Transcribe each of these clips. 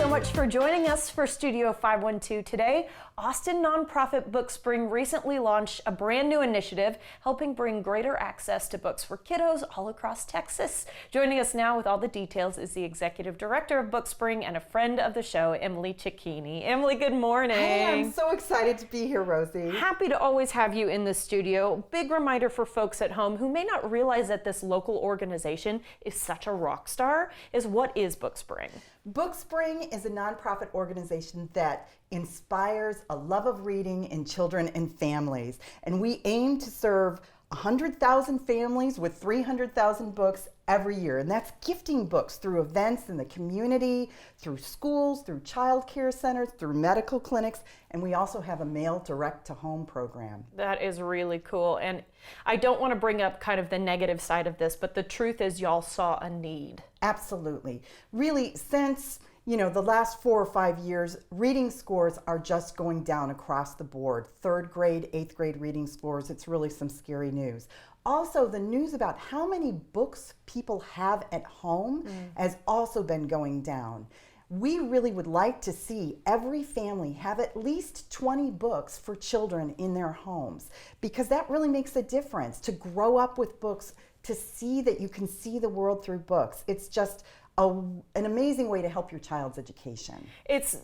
so much for joining us for Studio 512 today. Austin nonprofit Bookspring recently launched a brand new initiative helping bring greater access to books for kiddos all across Texas. Joining us now with all the details is the executive director of Bookspring and a friend of the show, Emily Cicchini. Emily, good morning. Hey, I'm so excited to be here, Rosie. Happy to always have you in the studio. Big reminder for folks at home who may not realize that this local organization is such a rock star is what is Bookspring? Bookspring is a nonprofit organization that inspires a love of reading in children and families. And we aim to serve 100,000 families with 300,000 books every year. And that's gifting books through events in the community, through schools, through child care centers, through medical clinics. And we also have a mail direct to home program. That is really cool. And I don't want to bring up kind of the negative side of this, but the truth is y'all saw a need. Absolutely. Really, since the last 4 or 5 years, reading scores are just going down across the board. 3rd grade, 8th grade reading scores, it's really some scary news. Also, the news about how many books people have at home has also been going down. We really would like to see every family have at least 20 books for children in their homes, because that really makes a difference, to grow up with books, to see that you can see the world through books. It's just an amazing way to help your child's education. It's,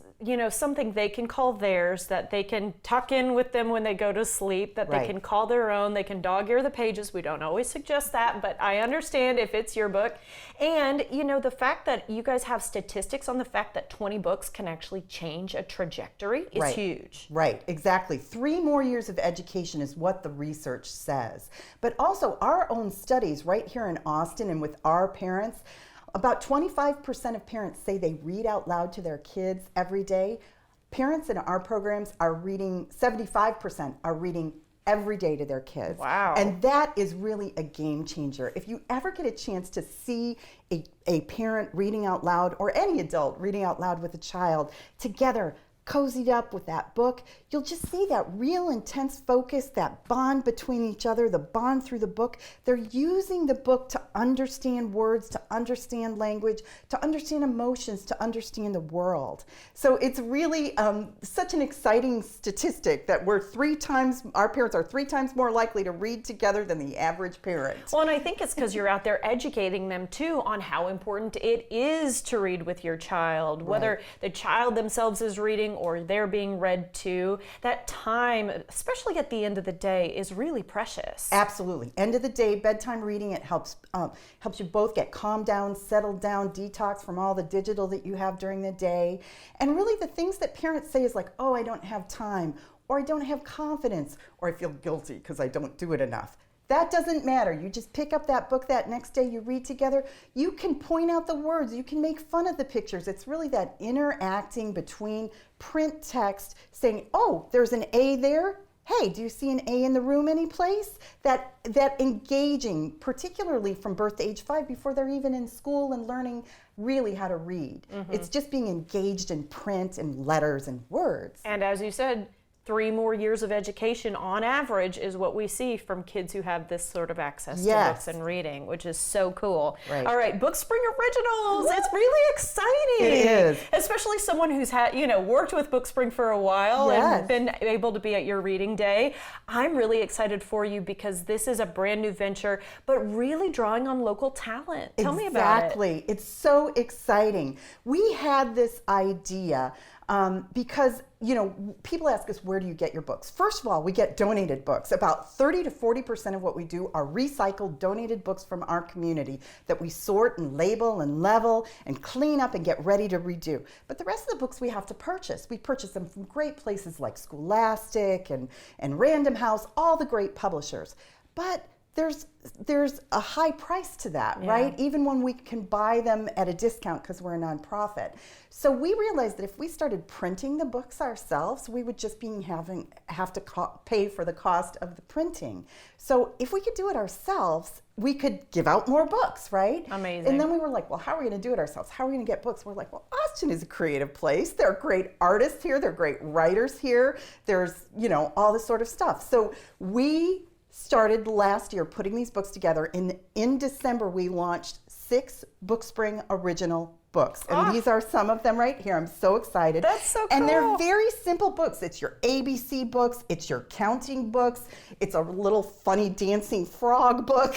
something they can call theirs, that they can tuck in with them when they go to sleep, that they can call their own, they can dog-ear the pages. We don't always suggest that, but I understand if it's your book. And, the fact that you guys have statistics on the fact that 20 books can actually change a trajectory is huge. Right, exactly. 3 more years of education is what the research says. But also our own studies right here in Austin and with our parents, about 25% of parents say they read out loud to their kids every day. Parents in our programs are reading, 75% are reading every day to their kids. Wow. And that is really a game changer. If you ever get a chance to see a parent reading out loud, or any adult reading out loud with a child together, cozied up with that book, you'll just see that real intense focus, that bond between each other, the bond through the book. They're using the book to understand words, to understand language, to understand emotions, to understand the world. So it's really such an exciting statistic that our parents are 3 times more likely to read together than the average parent. Well, and I think it's because you're out there educating them too on how important it is to read with your child, whether the child themselves is reading or they're being read to. That time, especially at the end of the day, is really precious. Absolutely. End of the day, bedtime reading, it helps you both get calmed down, settled down, detox from all the digital that you have during the day. And really the things that parents say is like, oh, I don't have time, or I don't have confidence, or I feel guilty because I don't do it enough. That doesn't matter. You just pick up that book that next day, you read together. You can point out the words, you can make fun of the pictures. It's really that interacting between print text, saying, oh, there's an A there. Hey, do you see an A in the room any place? That engaging, particularly from birth to age 5, before they're even in school and learning really how to read. It's just being engaged in print and letters and words. And as you said, 3 more years of education on average is what we see from kids who have this sort of access to books and reading, which is so cool. Right. All right, Bookspring Originals. It's really exciting. It is. Especially someone who's worked with Bookspring for a while and been able to be at your reading day. I'm really excited for you because this is a brand new venture, but really drawing on local talent. Tell me about it. Exactly. It's so exciting. We had this idea because people ask us, where do you get your books? First of all, we get donated books. About 30 to 40% of what we do are recycled, donated books from our community that we sort and label and level and clean up and get ready to redo. But the rest of the books we have to purchase. We purchase them from great places like Scholastic and Random House, all the great publishers. But there's a high price to that, right? Even when we can buy them at a discount because we're a nonprofit. So we realized that if we started printing the books ourselves, we would just have to pay for the cost of the printing. So if we could do it ourselves, we could give out more books, right? Amazing. And then we were like, well, how are we going to do it ourselves? How are we going to get books? We're like, well, Austin is a creative place. There are great artists here. There are great writers here. There's, all this sort of stuff. So we started last year putting these books together. In December, we launched 6 Bookspring original books. And Ah. these are some of them right here. I'm so excited. That's so And they're cool. very simple books. It's your ABC books, it's your counting books, it's a little funny dancing frog book.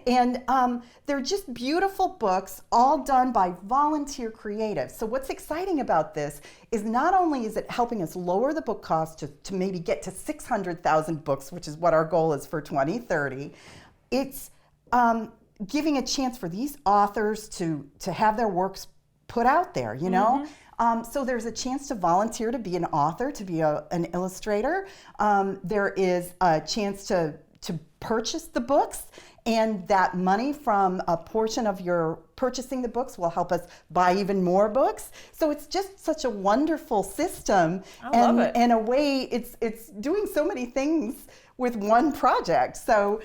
And they're just beautiful books, all done by volunteer creatives. So what's exciting about this is not only is it helping us lower the book cost to maybe get to 600,000 books, which is what our goal is for 2030, it's giving a chance for these authors to have their works put out there, you know? So there's a chance to volunteer to be an author, to be an illustrator. There is a chance to purchase the books, and that money from a portion of your purchasing the books will help us buy even more books. So it's just such a wonderful system. I love it. In a way, it's doing so many things with one project. So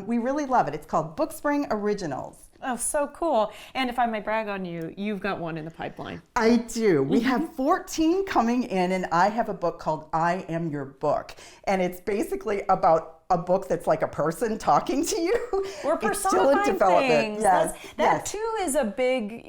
we really love it. It's called Bookspring Originals. Oh, so cool. And if I may brag on you, you've got one in the pipeline. I do. We have 14 coming in, and I have a book called I Am Your Book. And it's basically about a book that's like a person talking to you. We're It's still in personifying development. things. Yes. That too is a big,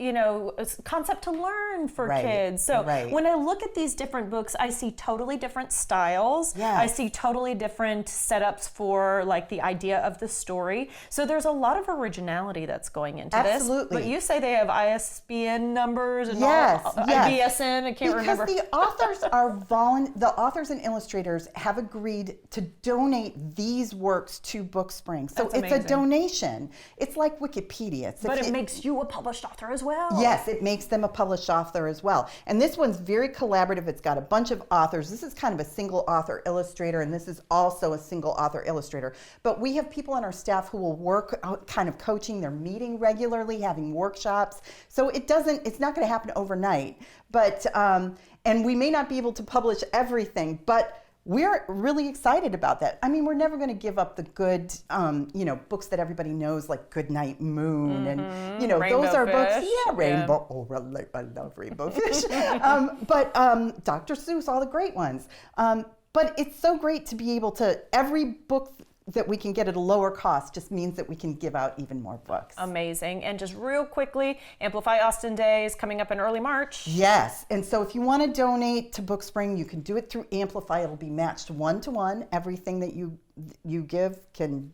concept to learn for Right, kids. So right. when I look at these different books, I see totally different styles. Yes. I see totally different setups for like the idea of the story. So there's a lot of originality that's going into this. Absolutely. But you say they have ISBN numbers and Yes, all, yes. IBSN, I can't remember. Because the authors the authors and illustrators have agreed to donate these works to Bookspring. So That's it's amazing. a donation. It's like Wikipedia. But it makes you a published author as well. Yes, it makes them a published author as well. And this one's very collaborative. It's got a bunch of authors. This is kind of a single author illustrator, and this is also a single author illustrator. But we have people on our staff who will work kind of coaching. They're meeting regularly, having workshops. So it's not going to happen overnight. But, and we may not be able to publish everything, but we're really excited about that. I mean, we're never going to give up the good, books that everybody knows, like Goodnight Moon, and Rainbow those are books. Fish. Yeah, Yeah. Rainbow. Oh, I love Rainbow Fish. But Dr. Seuss, all the great ones. But it's so great to be able to every book that we can get at a lower cost just means that we can give out even more books. Amazing. And just real quickly, Amplify Austin Day is coming up in early March. Yes, and so if you want to donate to Bookspring, you can do it through Amplify. It'll be matched 1-to-1. Everything that you give can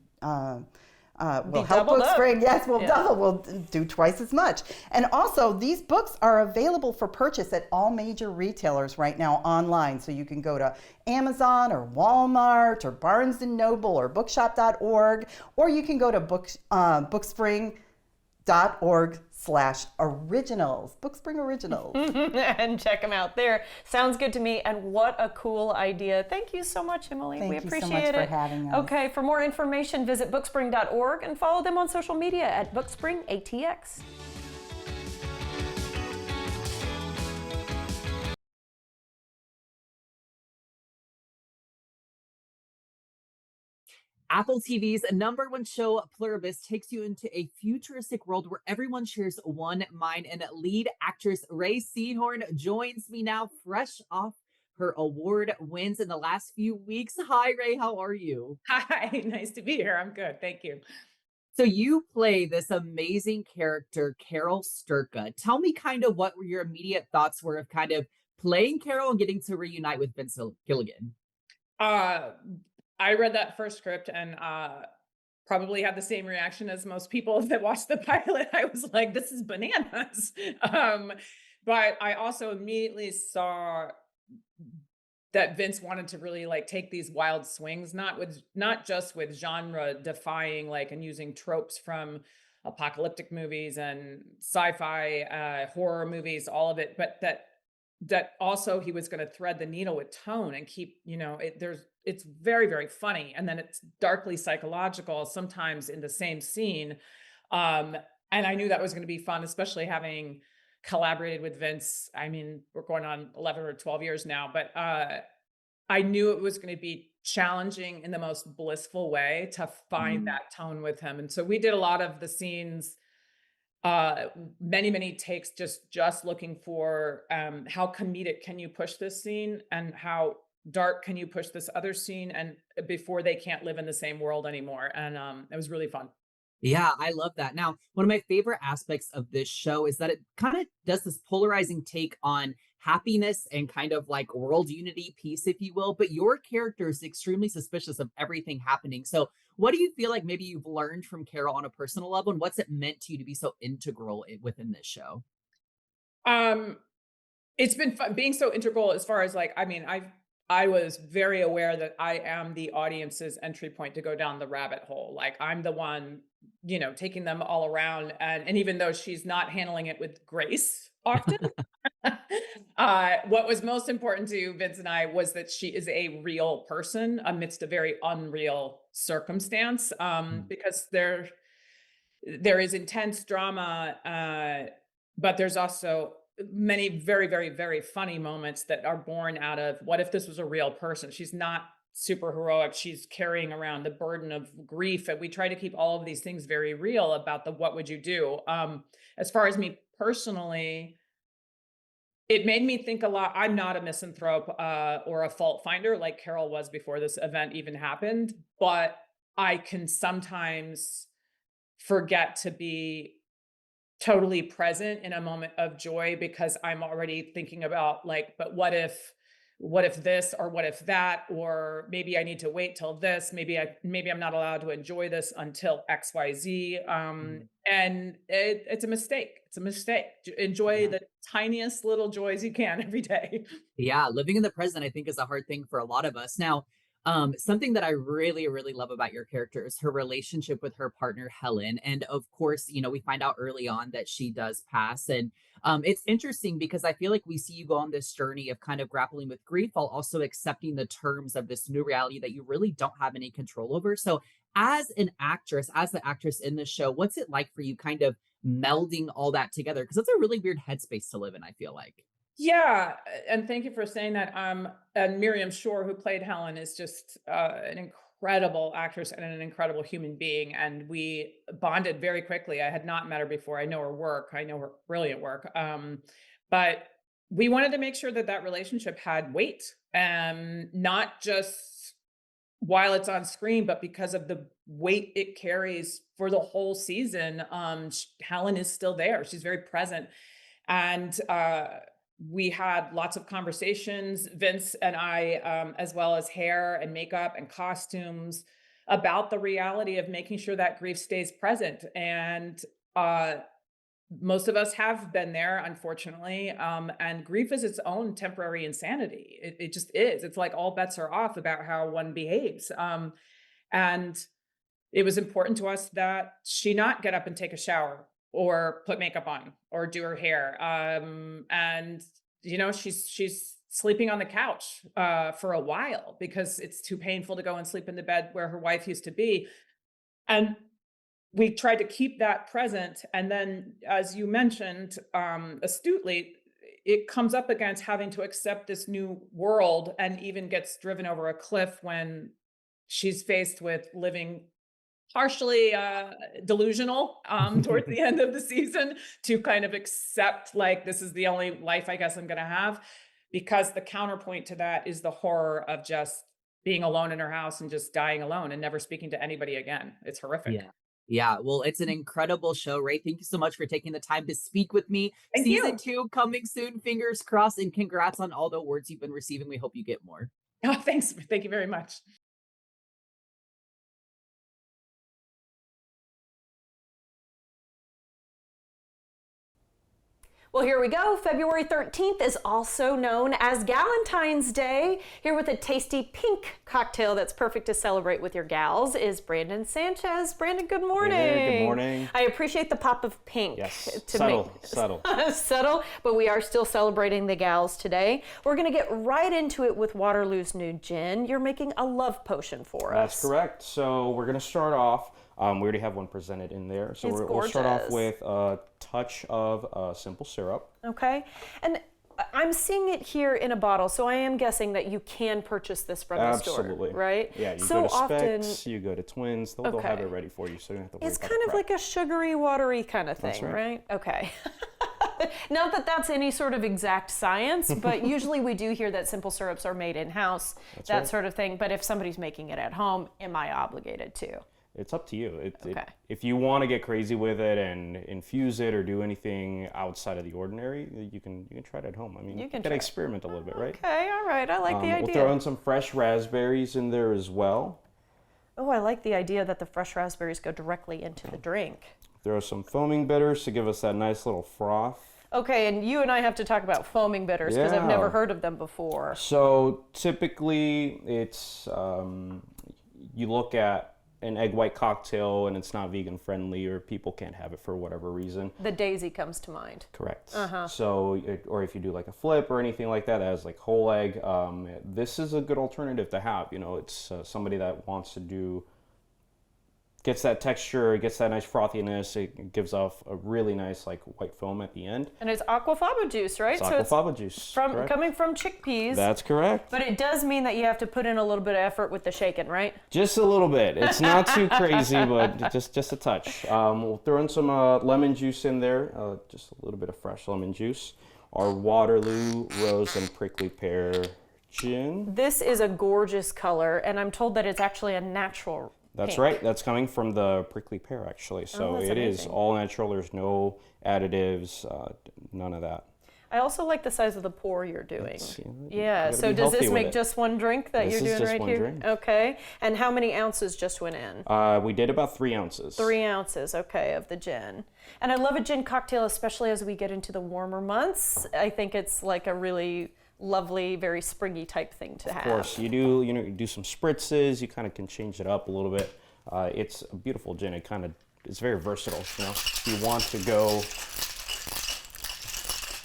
will help doubled up. Bookspring. Yes, we'll do twice as much. And also, these books are available for purchase at all major retailers right now online. So you can go to Amazon or Walmart or Barnes & Noble or bookshop.org, or you can go to bookspring.org/originals, Bookspring Originals. And check them out there. Sounds good to me. And what a cool idea. Thank you so much, Emily. Thank we you so appreciate much it. for having us. Okay, for more information, visit bookspring.org and follow them on social media at bookspringatx. Apple TV's #1 show, Pluribus, takes you into a futuristic world where everyone shares one mind, and lead actress Ray Seahorn joins me now, fresh off her award wins in the last few weeks. Hi, Ray. How are you? Hi, nice to be here. I'm good. Thank you. So you play this amazing character, Carol Sturka. Tell me kind of what your immediate thoughts were of kind of playing Carol and getting to reunite with Vince Gilligan. Uh, I read that first script and probably had the same reaction as most people that watched the pilot. I was like, this is bananas. But I also immediately saw that Vince wanted to really like take these wild swings, not just with genre defying, like, and using tropes from apocalyptic movies and sci-fi horror movies, all of it, but that also he was going to thread the needle with tone and keep, it's very, very funny. And then it's darkly psychological sometimes in the same scene. And I knew that was going to be fun, especially having collaborated with Vince. I mean, we're going on 11 or 12 years now, but I knew it was going to be challenging in the most blissful way to find that tone with him. And so we did a lot of the scenes, many takes, just looking for how comedic can you push this scene and how dark can you push this other scene, and before they can't live in the same world anymore. And it was really fun. Yeah, I love that. Now, one of my favorite aspects of this show is that it kind of does this polarizing take on happiness and kind of like world unity, peace, if you will. But your character is extremely suspicious of everything happening. So, what do you feel like maybe you've learned from Carol on a personal level, and what's it meant to you to be so integral within this show? Um, it's been fun being so integral as far as like, I mean, I was very aware that I am the audience's entry point to go down the rabbit hole. Like I'm the one, taking them all around. And even though she's not handling it with grace often, what was most important to Vince and I was that she is a real person amidst a very unreal circumstance. Because there is intense drama, but there's also many very, very, very funny moments that are born out of what if this was a real person? She's not super heroic. She's carrying around the burden of grief. And we try to keep all of these things very real about the what would you do? As far as me personally, it made me think a lot. I'm not a misanthrope or a fault finder like Carol was before this event even happened, but I can sometimes forget to be totally present in a moment of joy because I'm already thinking about like, but what if this or what if that, or maybe I need to wait till this, maybe I'm not allowed to enjoy this until XYZ. Mm. And it's a mistake. It's a mistake. Enjoy Yeah. the tiniest little joys you can every day. Yeah, living in the present, I think, is a hard thing for a lot of us. Now, something that I really, really love about your character is her relationship with her partner, Helen. And of course, we find out early on that she does pass. And it's interesting because I feel like we see you go on this journey of kind of grappling with grief while also accepting the terms of this new reality that you really don't have any control over. So, as an actress, as the actress in the show, what's it like for you kind of melding all that together? Because it's a really weird headspace to live in, I feel like. Yeah, and thank you for saying that. And Miriam Shore, who played Helen, is just an incredible actress and an incredible human being. And we bonded very quickly. I had not met her before. I know her work. I know her brilliant work. But we wanted to make sure that that relationship had weight, not just while it's on screen, but because of the weight it carries for the whole season. Helen is still there. She's very present. And we had lots of conversations, Vince and I, as well as hair and makeup and costumes, about the reality of making sure that grief stays present. And uh, most of us have been there, unfortunately. And grief is its own temporary insanity. It just is. It's like all bets are off about how one behaves. And it was important to us that she not get up and take a shower or put makeup on or do her hair. And she's sleeping on the couch for a while because it's too painful to go and sleep in the bed where her wife used to be. And we tried to keep that present. And then, as you mentioned astutely, it comes up against having to accept this new world and even gets driven over a cliff when she's faced with living partially delusional towards the end of the season to kind of accept like this is the only life I guess I'm going to have, because the counterpoint to that is the horror of just being alone in her house and just dying alone and never speaking to anybody again. It's horrific. Yeah. Yeah. Well, it's an incredible show, Ray. Thank you so much for taking the time to speak with me. Thank Season you. 2 coming soon. Fingers crossed. And congrats on all the awards you've been receiving. We hope you get more. Oh, thanks. Thank you very much. Well, here we go. February 13th is also known as Galentine's Day. Here with a tasty pink cocktail that's perfect to celebrate with your gals is Brandon Sanchez. Brandon, good morning. Hey there, good morning. I appreciate the pop of pink. Yes, to subtle, make, subtle. subtle, but we are still celebrating the gals today. We're going to get right into it with Waterloo's new gin. You're making a love potion for us. That's correct. So we're going to start off. We already have one presented in there. So we'll start off with a touch of simple syrup. Okay. And I'm seeing it here in a bottle, so I am guessing that you can purchase this from the store. Absolutely. Right? Yeah, you so go to often, Specs, you go to Twins, they'll have it ready for you, so you don't have to worry it's about kind the of prep. like a sugary, watery kind of thing, That's right. Okay. Not that that's any sort of exact science, but usually we do hear that simple syrups are made in-house, that right. sort of thing. But if somebody's making it at home, am I obligated to? It's up to you. Okay. If you want to get crazy with it and infuse it or do anything outside of the ordinary, you can try it at home. I mean, you can experiment a little bit, right? Okay, all right. I like the idea. We'll throw in some fresh raspberries in there as well. Oh, I like the idea that the fresh raspberries go directly into the drink. Throw some foaming bitters to give us that nice little froth. Okay, and you and I have to talk about foaming bitters because I've never heard of them before. So typically it's, you look at an egg white cocktail and it's not vegan friendly or people can't have it for whatever reason. The daisy comes to mind. Correct. So, or if you do like a flip or anything like that has like whole egg, this is a good alternative to have. You know, it's somebody that wants to do, gets that texture, gets that nice frothiness. It gives off a really nice like white foam at the end. And it's aquafaba juice, right? It's aquafaba juice. Coming from chickpeas. That's correct. But it does mean that you have to put in a little bit of effort with the shaking, right? Just a little bit. It's not too crazy, but just a touch. We'll throw in some lemon juice in there, just a little bit of fresh lemon juice. Our Waterloo Rose and Prickly Pear Gin. This is a gorgeous color, and I'm told that it's actually a natural That's pink. right. That's coming from the prickly pear, actually. So that's it is amazing. all natural. There's no additives, none of that. I also like the size of the pour you're doing. You Yeah, gotta so be does healthy this with make it. just one drink that This you're is doing just right one here? drink. Okay. And how many ounces just went in? We did about 3 ounces. 3 ounces, okay, of the gin. And I love a gin cocktail, especially as we get into the warmer months. I think it's like a really lovely, very springy type thing to have. Of course, you do some spritzes. You kind of can change it up a little bit. It's a beautiful gin. It's very versatile. You know, if you want to go.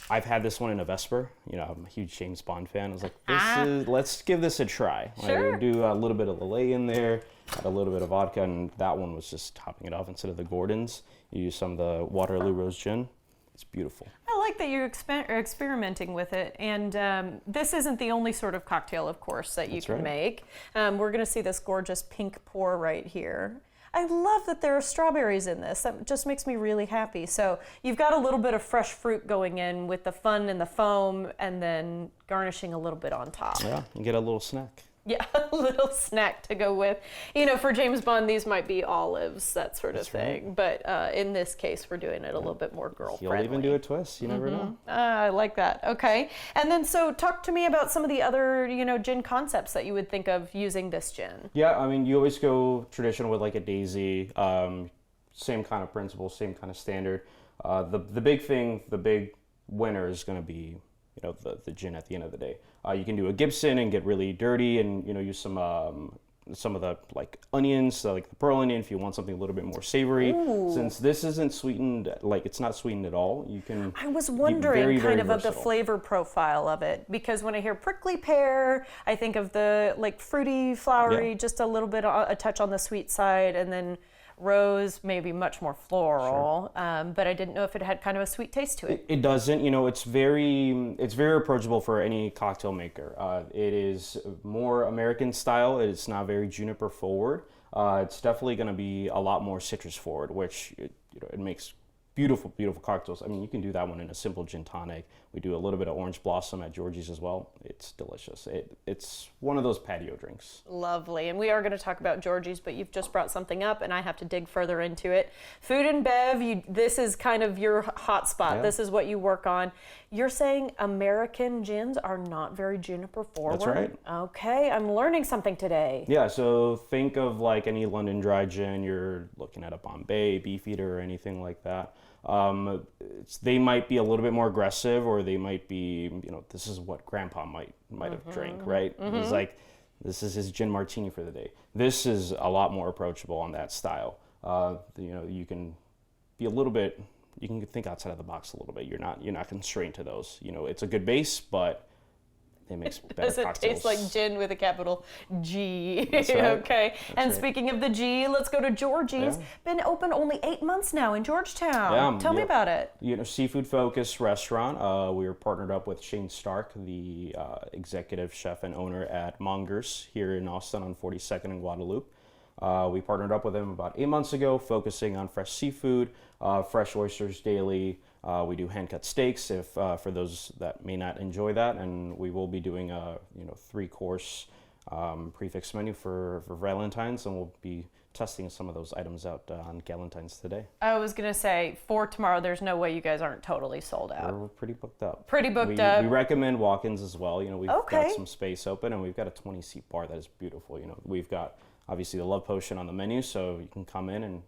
I've had this one in a Vesper. You know, I'm a huge James Bond fan. I was like, let's give this a try. Sure. Like, do a little bit of Lillet in there, add a little bit of vodka, and that one was just topping it off instead of the Gordon's. You use some of the Waterloo Rose Gin. It's beautiful. I like that you're experimenting with it. And this isn't the only sort of cocktail, of course, that you can make. We're going to see this gorgeous pink pour right here. I love that there are strawberries in this. That just makes me really happy. So you've got a little bit of fresh fruit going in with the fun and the foam, and then garnishing a little bit on top. Yeah, you get a little snack. Yeah, a little snack to go with. You know, for James Bond, these might be olives, that sort of thing. But in this case, we're doing it a little bit more girl-friendly. You'll even do a twist. You never know. I like that. Okay. And then, so talk to me about some of the other, gin concepts that you would think of using this gin. Yeah, I mean, you always go traditional with like a daisy. Same kind of principle, same kind of standard. The big thing, the big winner is going to be, the gin at the end of the day. You can do a Gibson and get really dirty and, use some of the like onions, so like the pearl onion if you want something a little bit more savory. Ooh. Since this isn't sweetened, like it's not sweetened at all, you can. I was wondering very, very of the versatile. flavor profile of it, because when I hear prickly pear, I think of the like fruity, flowery, just a little bit, a touch on the sweet side, and then rose, maybe much more floral, but I didn't know if it had kind of a sweet taste to it. It doesn't. It's very approachable for any cocktail maker. It is more American style. It's not very juniper forward. It's definitely going to be a lot more citrus forward, which it makes beautiful, beautiful cocktails. I mean, you can do that one in a simple gin tonic. We do a little bit of orange blossom at Georgie's as well. It's delicious. It's one of those patio drinks. Lovely. And we are going to talk about Georgie's, but you've just brought something up and I have to dig further into it. Food and bev, this is kind of your hot spot. Yeah. This is what you work on. You're saying American gins are not very juniper forward? That's right. Okay, I'm learning something today. Yeah, so think of like any London dry gin. You're looking at a Bombay, Beefeater, or anything like that. They might be a little bit more aggressive, or they might be, this is what Grandpa might have drank, right? It's like, this is his gin martini for the day. This is a lot more approachable on that style. You can be a little bit, you can think outside of the box a little bit. You're not constrained to those. It's a good base, but it makes better Does it cocktails. taste like gin with a capital G? That's right. Okay. And right. speaking of the G, let's go to Georgie's. Yeah. Been open only 8 months now in Georgetown. Tell me about it. Seafood focused restaurant. We are partnered up with Shane Stark, the executive chef and owner at Mongers here in Austin on 42nd and Guadalupe. We partnered up with him about 8 months ago, focusing on fresh seafood, fresh oysters daily. We do hand-cut steaks for those that may not enjoy that, and we will be doing a 3-course prefix menu for Valentine's, and we'll be testing some of those items out on Galentine's today. I was gonna say for tomorrow, there's no way you guys aren't totally sold out. We're pretty booked up. Pretty booked up. We recommend walk-ins as well. You know, we've Okay. got some space open, and we've got a 20-seat bar that is beautiful. You know, we've got obviously the Love Potion on the menu, so you can come in and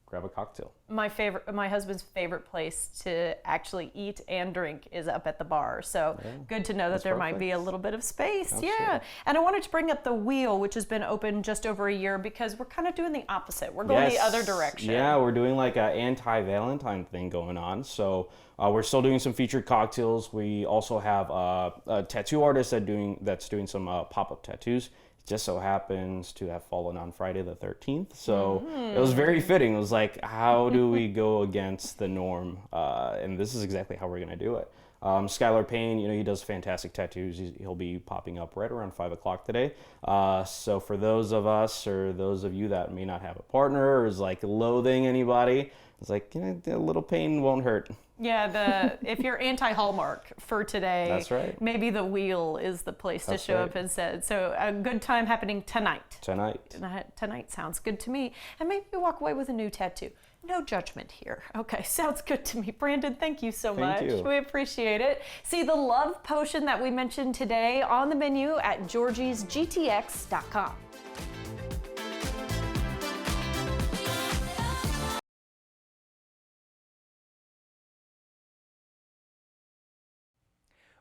grab a cocktail. My husband's favorite place to actually eat and drink is up at the bar. So good to know that there might be a little bit of space. Absolutely. Yeah. And I wanted to bring up the Wheel, which has been open just over a year, because we're kind of doing the opposite. We're going the other direction. Yeah, we're doing like an anti-Valentine thing going on. So we're still doing some featured cocktails. We also have a tattoo artist that's doing some pop-up tattoos. Just so happens to have fallen on Friday the 13th. So it was very fitting. It was like, how do we go against the norm? And this is exactly how we're going to do it. Skylar Payne, you know, he does fantastic tattoos. He'll be popping up right around 5 o'clock today. So for those of us or those of you that may not have a partner or is like loathing anybody, it's like, you know, a little pain won't hurt. Yeah, if you're anti-Hallmark for today, That's right. maybe the Wheel is the place to show up instead. So a good time happening tonight. Tonight sounds good to me. And maybe we walk away with a new tattoo. No judgment here. Okay, sounds good to me. Brandon, thank you so much. Thank you. We appreciate it. See the Love Potion that we mentioned today on the menu at georgiesgtx.com.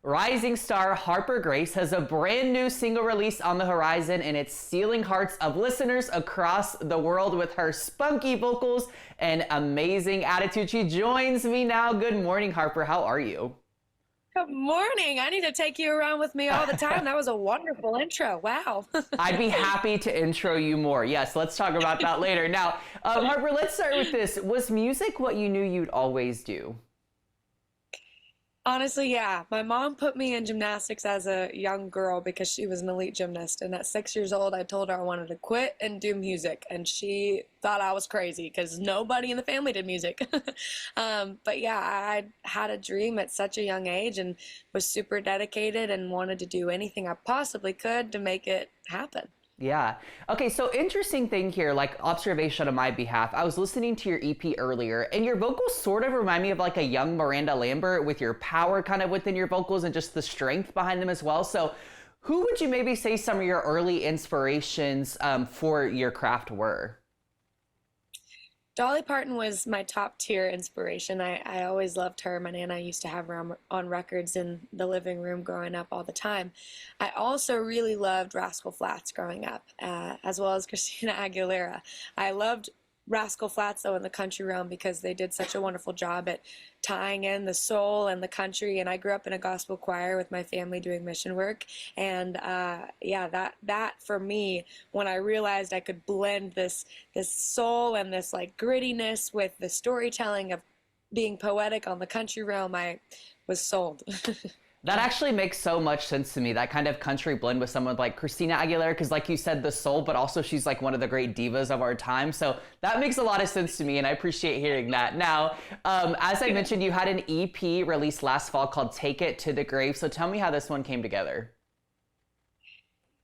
Rising star Harper Grace has a brand new single release on the horizon, and it's stealing hearts of listeners across the world with her spunky vocals and amazing attitude. She joins me now. Good morning, Harper. How are you? Good morning. I need to take you around with me all the time. That was a wonderful intro. Wow. I'd be happy to intro you more. Yes, let's talk about that later. Now, Harper, let's start with this. Was music what you knew you'd always do? Honestly, yeah. My mom put me in gymnastics as a young girl because she was an elite gymnast. And at 6 years old, I told her I wanted to quit and do music. And she thought I was crazy because nobody in the family did music. But yeah, I had a dream at such a young age and was super dedicated and wanted to do anything I possibly could to make it happen. Yeah. Okay, so interesting thing here, like observation on my behalf. I was listening to your EP earlier, and your vocals sort of remind me of like a young Miranda Lambert with your power kind of within your vocals and just the strength behind them as well. So who would you maybe say some of your early inspirations for your craft were? Dolly Parton was my top tier inspiration. I always loved her. My Nana used to have her on records in the living room growing up all the time. I also really loved Rascal Flatts growing up, as well as Christina Aguilera. I loved Rascal Flatts, though, in the country realm because they did such a wonderful job at tying in the soul and the country. And I grew up in a gospel choir with my family doing mission work. And yeah, that for me, when I realized I could blend this soul and this like grittiness with the storytelling of being poetic on the country realm, I was sold. That actually makes so much sense to me, that kind of country blend with someone like Christina Aguilera, because like you said, the soul, but also she's like one of the great divas of our time. So that makes a lot of sense to me, and I appreciate hearing that. Now, as I mentioned, you had an EP released last fall called Take It to the Grave. So tell me how this one came together.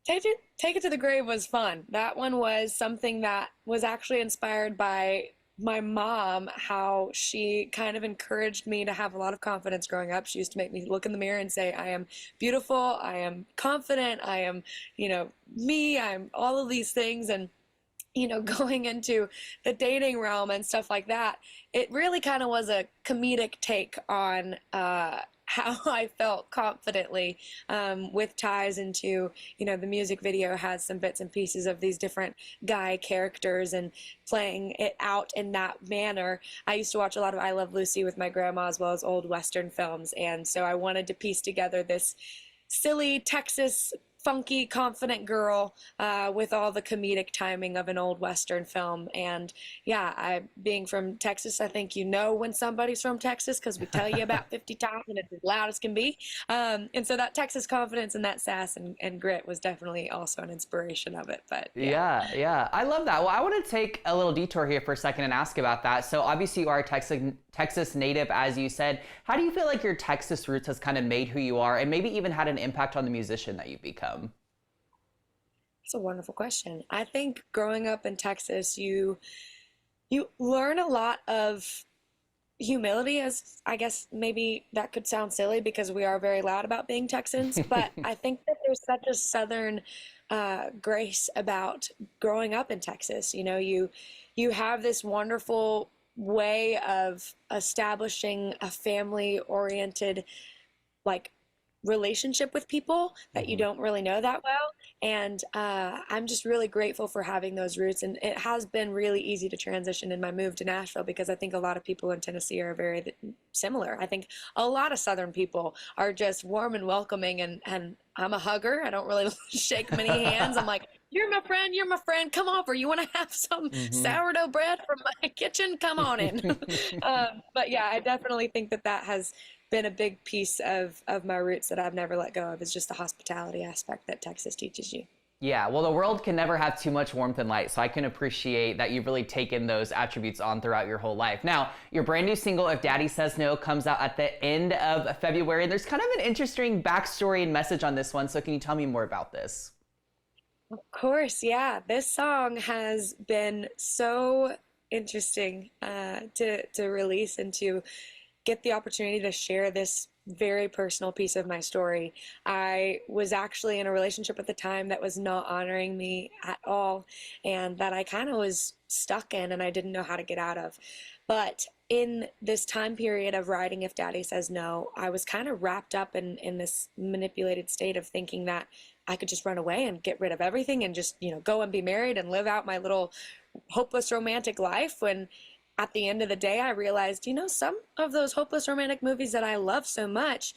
Take It to the Grave was fun. That one was something that was actually inspired by my mom, how she kind of encouraged me to have a lot of confidence growing up. She used to make me look in the mirror and say, I am beautiful, I am confident, I am, me, I'm all of these things. And, going into the dating realm and stuff like that, it really kind of was a comedic take on how I felt confidently with ties into, the music video has some bits and pieces of these different guy characters and playing it out in that manner. I used to watch a lot of I Love Lucy with my grandma as well as old Western films. And so I wanted to piece together this silly Texas funky, confident girl with all the comedic timing of an old Western film. And yeah, being from Texas, I think when somebody's from Texas because we tell you about 50 times and it's as loud as can be. And so that Texas confidence and that sass and grit was definitely also an inspiration of it. But yeah, I love that. Well, I want to take a little detour here for a second and ask about that. So obviously you are a Texas native, as you said. How do you feel like your Texas roots has kind of made who you are and maybe even had an impact on the musician that you've become? It's a wonderful question. I think growing up in Texas, you learn a lot of humility, as I guess maybe that could sound silly because we are very loud about being Texans, but I think that there's such a Southern grace about growing up in Texas. You know, you have this wonderful way of establishing a family oriented like relationship with people that you Hmm. don't really know that well. And I'm just really grateful for having those roots. And it has been really easy to transition in my move to Nashville because I think a lot of people in Tennessee are very similar. I think a lot of Southern people are just warm and welcoming. And I'm a hugger. I don't really shake many hands. I'm like, you're my friend. You're my friend. Come over. You want to have some Hmm. sourdough bread from my kitchen? Come on in. But yeah, I definitely think that that has been a big piece of my roots that I've never let go of is just the hospitality aspect that Texas teaches you. Yeah, well, the world can never have too much warmth and light, so I can appreciate that you've really taken those attributes on throughout your whole life. Now, your brand new single, If Daddy Says No, comes out at the end of February, and there's kind of an interesting backstory and message on this one, so can you tell me more about this? Of course, yeah. This song has been so interesting to release and to get the opportunity to share this very personal piece of my story. I was actually in a relationship at the time that was not honoring me at all, and that I kind of was stuck in and I didn't know how to get out of. But in this time period of writing If Daddy Says No, I was kind of wrapped up in this manipulated state of thinking that I could just run away and get rid of everything and just, go and be married and live out my little hopeless romantic life when at the end of the day I realized, some of those hopeless romantic movies that I love so much,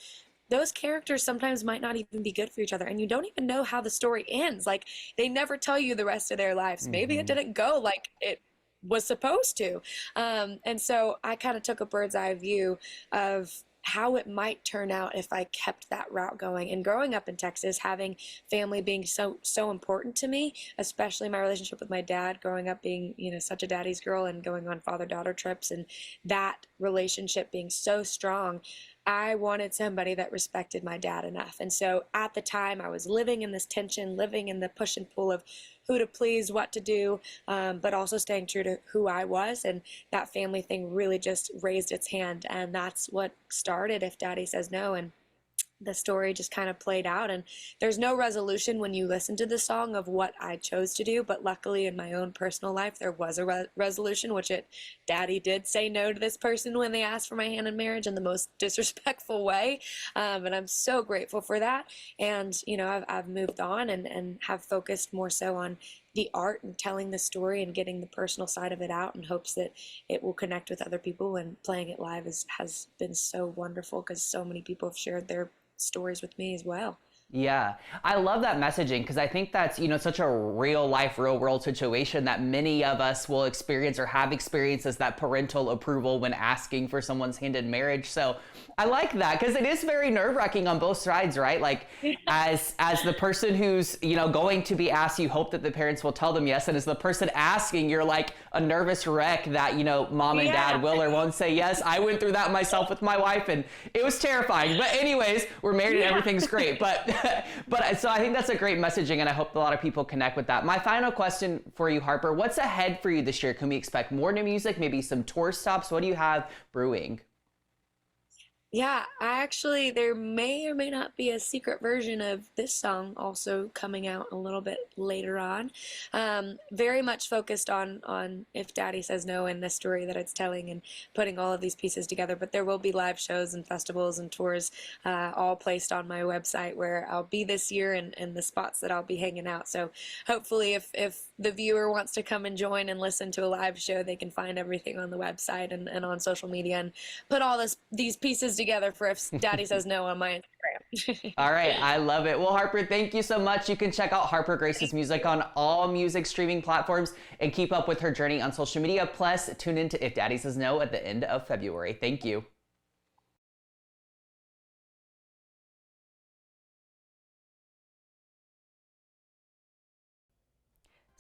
those characters sometimes might not even be good for each other and you don't even know how the story ends. Like they never tell you the rest of their lives. Maybe it Hmm. didn't go like it was supposed to. And so I kind of took a bird's eye view of how it might turn out if I kept that route going. And growing up in Texas, having family being so important to me, especially my relationship with my dad, growing up being, such a daddy's girl and going on father-daughter trips and that relationship being so strong, I wanted somebody that respected my dad enough. And so at the time, I was living in this tension, living in the push and pull of who to please, what to do, but also staying true to who I was. And that family thing really just raised its hand. And that's what started If Daddy Says No. And the story just kind of played out, and there's no resolution when you listen to the song of what I chose to do, but luckily in my own personal life there was a resolution, which daddy did say no to this person when they asked for my hand in marriage in the most disrespectful way, and I'm so grateful for that. And I've moved on and have focused more so on the art and telling the story and getting the personal side of it out in hopes that it will connect with other people, and playing it live has been so wonderful because so many people have shared their stories with me as well. Yeah, I love that messaging because I think that's, such a real life, real world situation that many of us will experience or have experienced as that parental approval when asking for someone's hand in marriage. So I like that because it is very nerve wracking on both sides, right? Like as the person who's, going to be asked, you hope that the parents will tell them yes. And as the person asking, you're like a nervous wreck that, mom and Yeah. dad will or won't say yes. I went through that myself with my wife and it was terrifying. But anyways, we're married and everything's great. But so I think that's a great messaging and I hope a lot of people connect with that. My final question for you, Harper, what's ahead for you this year? Can we expect more new music, maybe some tour stops? What do you have brewing? Yeah, there may or may not be a secret version of this song also coming out a little bit later on. Very much focused on If Daddy Says No and the story that it's telling and putting all of these pieces together. But there will be live shows and festivals and tours all placed on my website where I'll be this year and the spots that I'll be hanging out. So hopefully if the viewer wants to come and join and listen to a live show, they can find everything on the website and on social media and put all these pieces together for If Daddy Says No on my Instagram. All right, I love it. Well, Harper, thank you so much. You can check out Harper Grace's music on all music streaming platforms and keep up with her journey on social media. Plus, tune in to If Daddy Says No at the end of February. Thank you.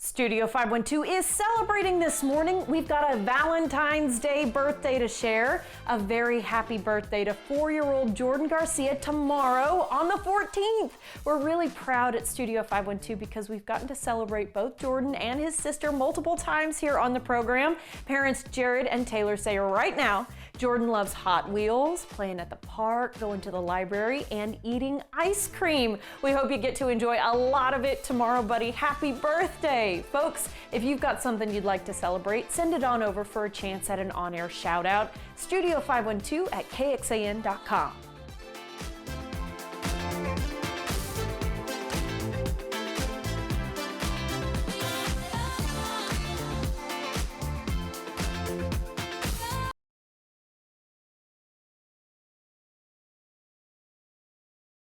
Studio 512 is celebrating this morning. We've got a Valentine's Day birthday to share. A very happy birthday to 4-year-old Jordan Garcia tomorrow on the 14th. We're really proud at Studio 512 because we've gotten to celebrate both Jordan and his sister multiple times here on the program. Parents Jared and Taylor say right now, Jordan loves Hot Wheels, playing at the park, going to the library, and eating ice cream. We hope you get to enjoy a lot of it tomorrow, buddy. Happy birthday! Folks, if you've got something you'd like to celebrate, send it on over for a chance at an on-air shout-out. Studio 512 at KXAN.com.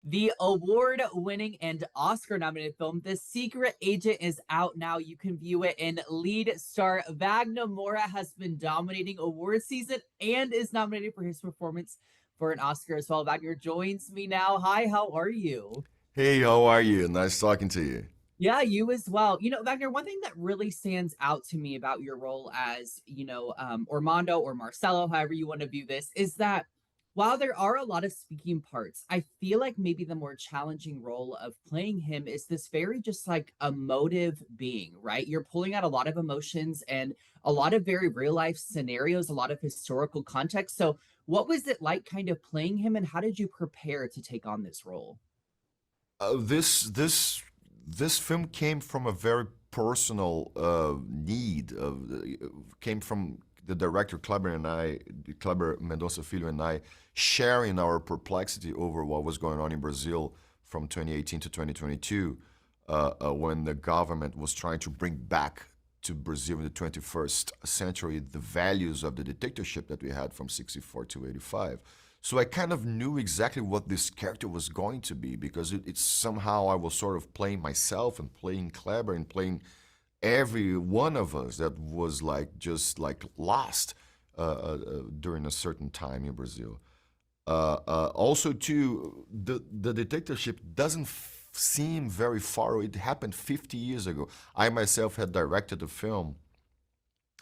The award-winning and Oscar-nominated film, The Secret Agent, is out now. You can view it, and lead star Wagner Moura has been dominating award season and is nominated for his performance for an Oscar as well. Wagner joins me now. Hi, how are you? Hey, how are you? Nice talking to you. Yeah, you as well. Wagner, one thing that really stands out to me about your role as, Armando or Marcelo, however you want to view this, is that while there are a lot of speaking parts, I feel like maybe the more challenging role of playing him is this very just like emotive being, right? You're pulling out a lot of emotions and a lot of very real life scenarios, a lot of historical context. So, what was it like kind of playing him, and how did you prepare to take on this role? This film came from a very personal need. Came from the director Kleber Mendonça Filho and I sharing our perplexity over what was going on in Brazil from 2018 to 2022, when the government was trying to bring back to Brazil in the 21st century the values of the dictatorship that we had from 64 to 85. So I kind of knew exactly what this character was going to be, because it's somehow I was sort of playing myself and playing Kleber and playing every one of us that was just lost during a certain time in Brazil. Also, too, the dictatorship doesn't seem very far away. It happened 50 years ago. I myself had directed a film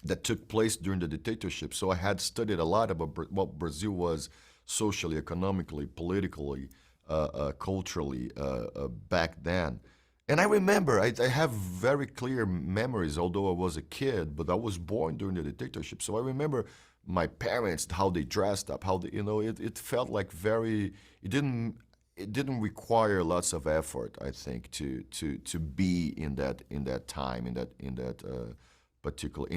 that took place during the dictatorship, so I had studied a lot about what Brazil was socially, economically, politically, culturally back then. And I remember, I have very clear memories, although I was a kid, but I was born during the dictatorship. So I remember my parents, how they dressed up, how they, it felt like it didn't require lots of effort, I think, to be in that time, in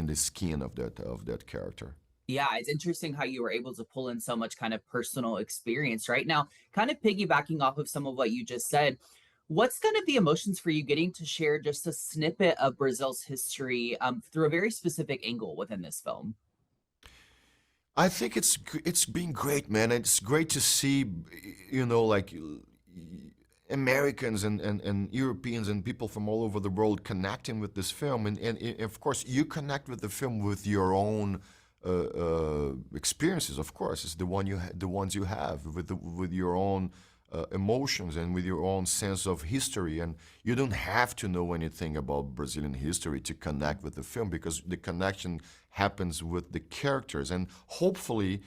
the skin of that character. Yeah, it's interesting how you were able to pull in so much kind of personal experience right now, kind of piggybacking off of some of what you just said. What's kind of the emotions for you getting to share just a snippet of Brazil's history through a very specific angle within this film? I think it's been great, man. It's great to see, Americans and Europeans and people from all over the world connecting with this film, and of course you connect with the film with your own experiences. Of course, it's the ones you have with your own emotions and with your own sense of history. And you don't have to know anything about Brazilian history to connect with the film, because the connection happens with the characters. And hopefully,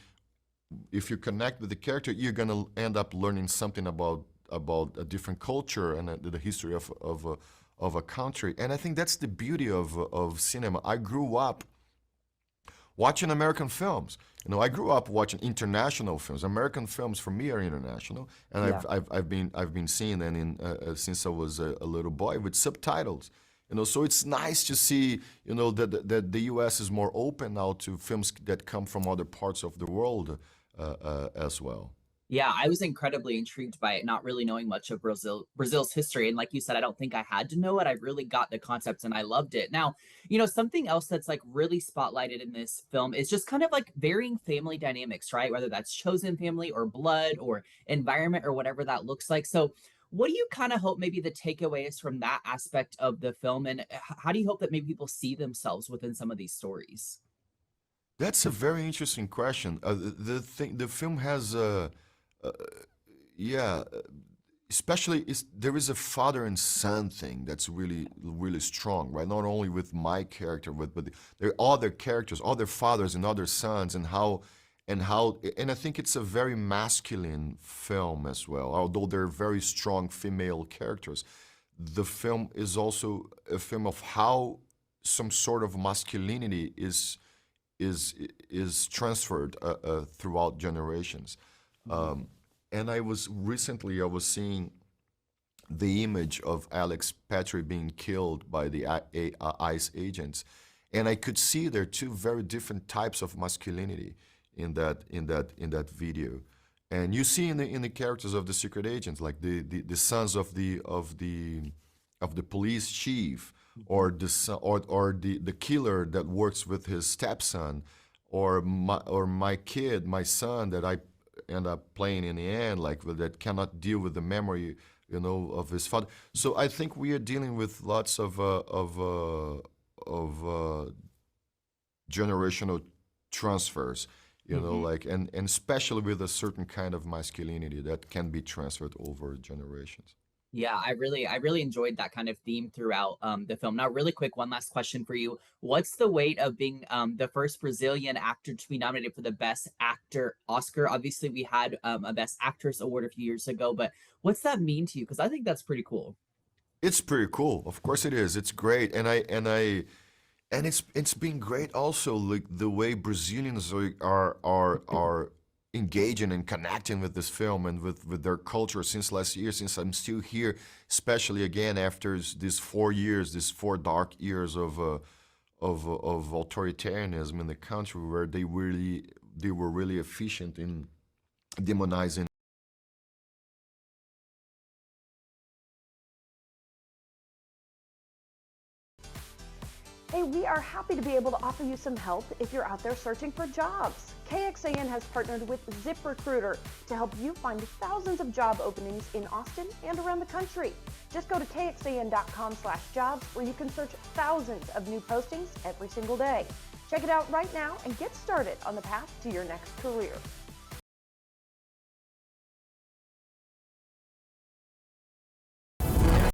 if you connect with the character, you're going to end up learning something about a different culture and the history of a country. And I think that's the beauty of cinema. I grew up watching American films. I grew up watching international films. American films for me are international, and yeah. I've been seeing them since I was a little boy with subtitles. So it's nice to see that the U.S. is more open now to films that come from other parts of the world as well. Yeah, I was incredibly intrigued by it, not really knowing much of Brazil's history. And like you said, I don't think I had to know it. I really got the concepts and I loved it. Now, something else that's like really spotlighted in this film is just kind of like varying family dynamics, right? Whether that's chosen family or blood or environment or whatever that looks like. So what do you kind of hope maybe the takeaway is from that aspect of the film? And how do you hope that maybe people see themselves within some of these stories? That's a very interesting question. The film has... yeah, especially there is a father and son thing that's really strong, right? Not only with my character, but there are other characters, other fathers and other sons, and I think it's a very masculine film as well. Although there are very strong female characters, the film is also a film of how some sort of masculinity is transferred throughout generations. And I was seeing the image of Alex Petrie being killed by the ICE agents, and I could see there are two very different types of masculinity in that video. And you see in the characters of the secret agents, like the sons of the police chief, or the killer that works with his stepson, or my kid, my son that I end up playing in the end, like that cannot deal with the memory, of his father. So I think we are dealing with lots of generational transfers, like and especially with a certain kind of masculinity that can be transferred over generations. Yeah, I really enjoyed that kind of theme throughout the film. Now, really quick, one last question for you. What's the weight of being the first Brazilian actor to be nominated for the Best Actor Oscar? Obviously, we had a Best Actress award a few years ago, but what's that mean to you? Because I think that's pretty cool. It's pretty cool. Of course it is. It's great. And it's been great also, like the way Brazilians are engaging and connecting with this film and with their culture since last year, since I'm still here, especially again after these 4 years, these 4 dark years of authoritarianism in the country, where they were really efficient in demonizing. Hey, we are happy to be able to offer you some help if you're out there searching for jobs. KXAN has partnered with ZipRecruiter to help you find thousands of job openings in Austin and around the country. Just go to kxan.com/jobs, where you can search thousands of new postings every single day. Check it out right now and get started on the path to your next career.